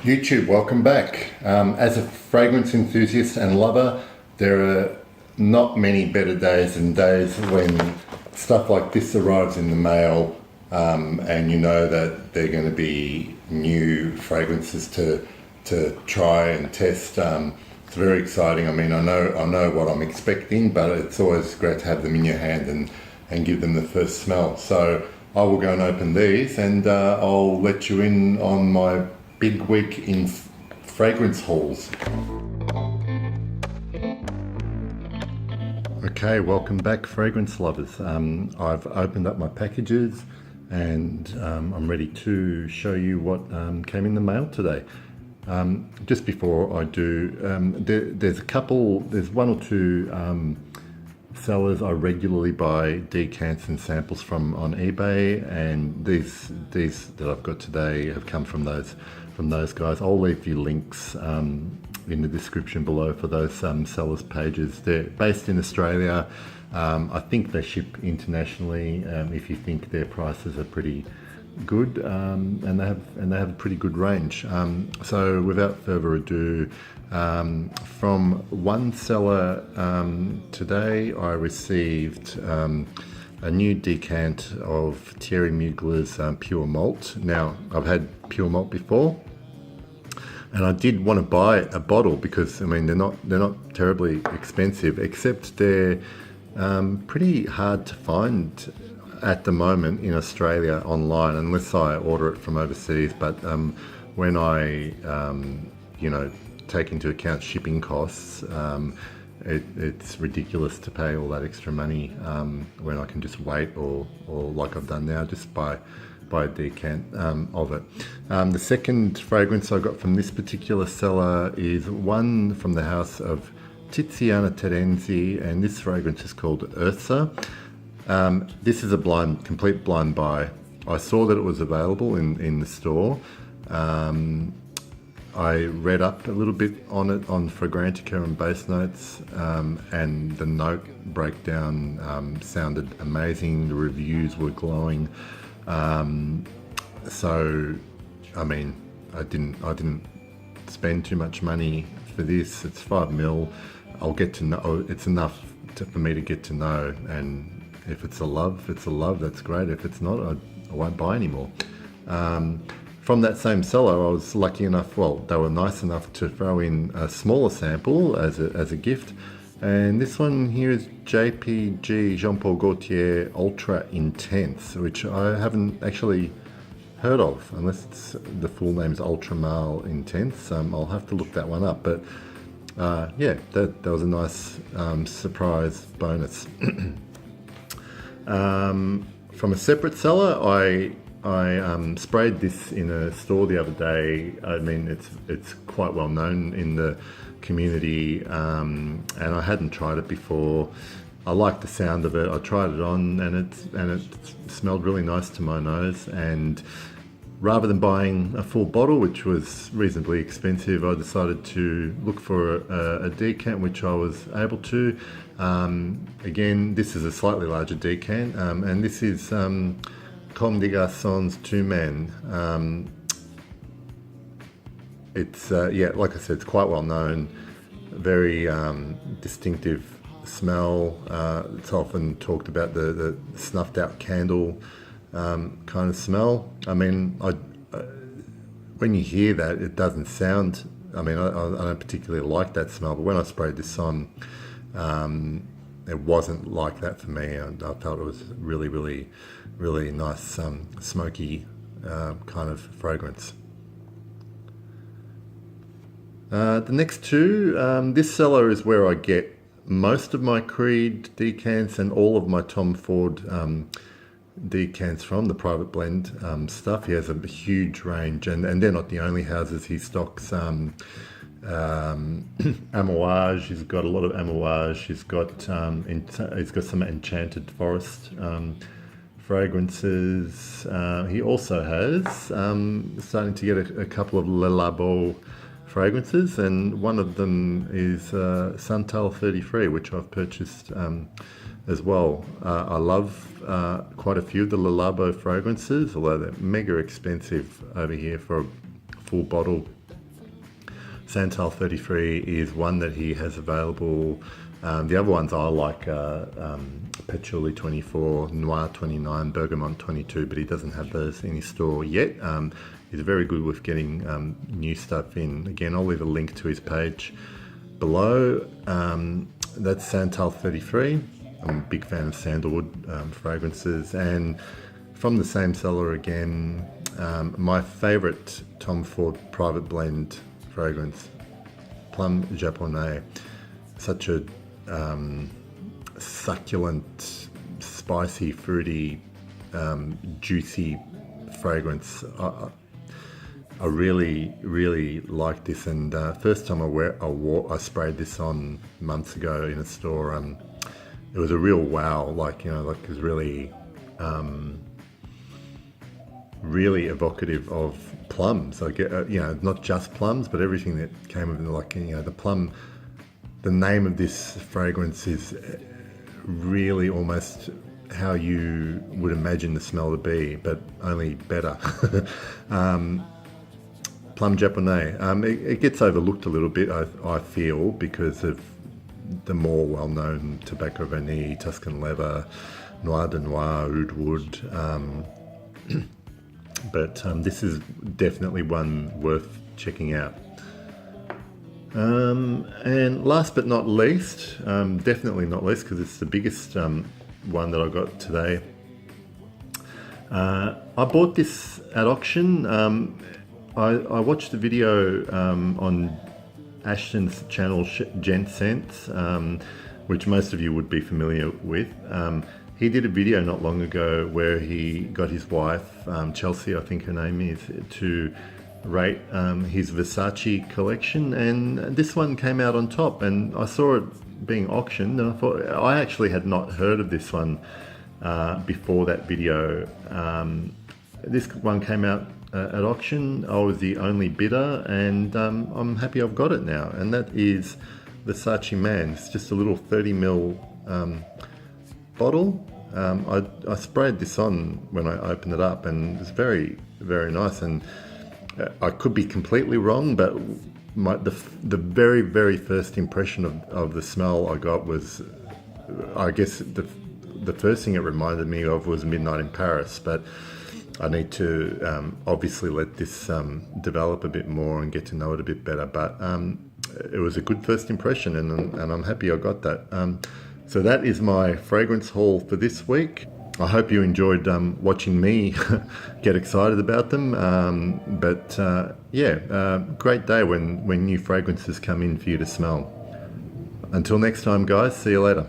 YouTube, welcome back. As a fragrance enthusiast and lover, there are not many better days than days when stuff like this arrives in the mail, and you know that they're going to be new fragrances to try and test. It's very exciting. I mean, I know what I'm expecting, but it's always great to have them in your hand and give them the first smell. So I will go and open these, and I'll let you in on my big week in fragrance hauls. Okay, welcome back, fragrance lovers. I've opened up my packages and I'm ready to show you what came in the mail today. Just before I do, there's one or two sellers I regularly buy decants and samples from on eBay, and these that I've got today have come from those guys. I'll leave you links in the description below for those sellers pages. They're based in Australia. I think they ship internationally if you think their prices are pretty good, and they have a pretty good range. So without further ado, from one seller today I received a new decant of Thierry Mugler's Pure Malt. Now, I've had Pure Malt before, and I did want to buy a bottle because I mean they're not terribly expensive, except they're pretty hard to find at the moment in Australia online, unless I order it from overseas. But when I take into account shipping costs, it's ridiculous to pay all that extra money when I can just wait, or like I've done now, just buy a decant of it. The second fragrance I got from this particular seller is one from the house of Tiziana Terenzi, and this fragrance is called Ursa. This is a complete blind buy. I saw that it was available in the store. I read up a little bit on it on Fragrantica and Base Notes, and the note breakdown sounded amazing. The reviews were glowing. So, I mean, I didn't spend too much money for this. It's 5 ml. I'll get to know. It's enough for me to get to know, and if it's a love, it's a love. That's great. If it's not, I won't buy anymore. From that same seller, I was lucky enough, well, they were nice enough to throw in a smaller sample as a gift. And this one here is JPG, Jean Paul Gaultier Ultra Intense, which I haven't actually heard of, unless the full name is Ultra Male Intense. I'll have to look that one up. But yeah, that was a nice surprise bonus. From a separate seller, I sprayed this in a store the other day. I mean, it's quite well known in the community, and I hadn't tried it before. I liked the sound of it. I tried it on, and it smelled really nice to my nose. And rather than buying a full bottle, which was reasonably expensive, I decided to look for a decant, which I was able to. Again, this is a slightly larger decant, and this is Comme des Garçons two-man. It's yeah, like I said, it's quite well known, very distinctive smell. It's often talked about the snuffed out candle kind of smell. I mean, when you hear that, it doesn't sound, I mean, I don't particularly like that smell, but when I sprayed this on, it wasn't like that for me. I felt it was really nice, smoky kind of fragrance. The next two, this cellar is where I get most of my Creed decants and all of my Tom Ford decants from, the private blend stuff. He has a huge range, and they're not the only houses he stocks. Amouage, he's got a lot of Amouage. He's got some Enchanted Forest fragrances. He also has starting to get a couple of Le Labo fragrances, and one of them is Santal 33, which I've purchased as well. I love quite a few of the Le Labo fragrances, although they're mega expensive over here for a full bottle. Santal 33 is one that he has available. The other ones I like are Patchouli 24, Noir 29, Bergamot 22, but he doesn't have those in his store yet. He's very good with getting new stuff in. Again, I'll leave a link to his page below. That's Santal 33. I'm a big fan of sandalwood fragrances. And from the same seller again, my favorite Tom Ford private blend fragrance, Plum Japonais. Such a succulent, spicy, fruity, juicy fragrance. I really, really like this, and first time I sprayed this on months ago in a store. It was a real wow. Like it was really, really evocative of plums. I get, not just plums, but everything that came with it. Like the plum. The name of this fragrance is really almost how you would imagine the smell to be, but only better. Plum Japonais. It gets overlooked a little bit, I feel, because of the more well-known Tobacco Vanille, Tuscan Leather, Noir de Noir, Oud Wood. But this is definitely one worth checking out. And last but not least, definitely not least, because it's the biggest one that I got today. I bought this at auction. I watched the video on Ashton's channel, Gent Sense, which most of you would be familiar with. He did a video not long ago where he got his wife, Chelsea, I think her name is, to rate his Versace collection, and this one came out on top, and I saw it being auctioned, and I thought, I actually had not heard of this one before that video. This one came out at auction. I was the only bidder, and I'm happy I've got it now, and that is Versace Man. It's just a little 30ml bottle. I sprayed this on when I opened it up, and it's very, very nice. And I could be completely wrong, but the very, very first impression of the smell I got was, I guess the first thing it reminded me of was Midnight in Paris, but I need to obviously let this develop a bit more and get to know it a bit better. But it was a good first impression, and I'm happy I got that. So that is my fragrance haul for this week. I hope you enjoyed watching me get excited about them. Great day when new fragrances come in for you to smell. Until next time, guys, see you later.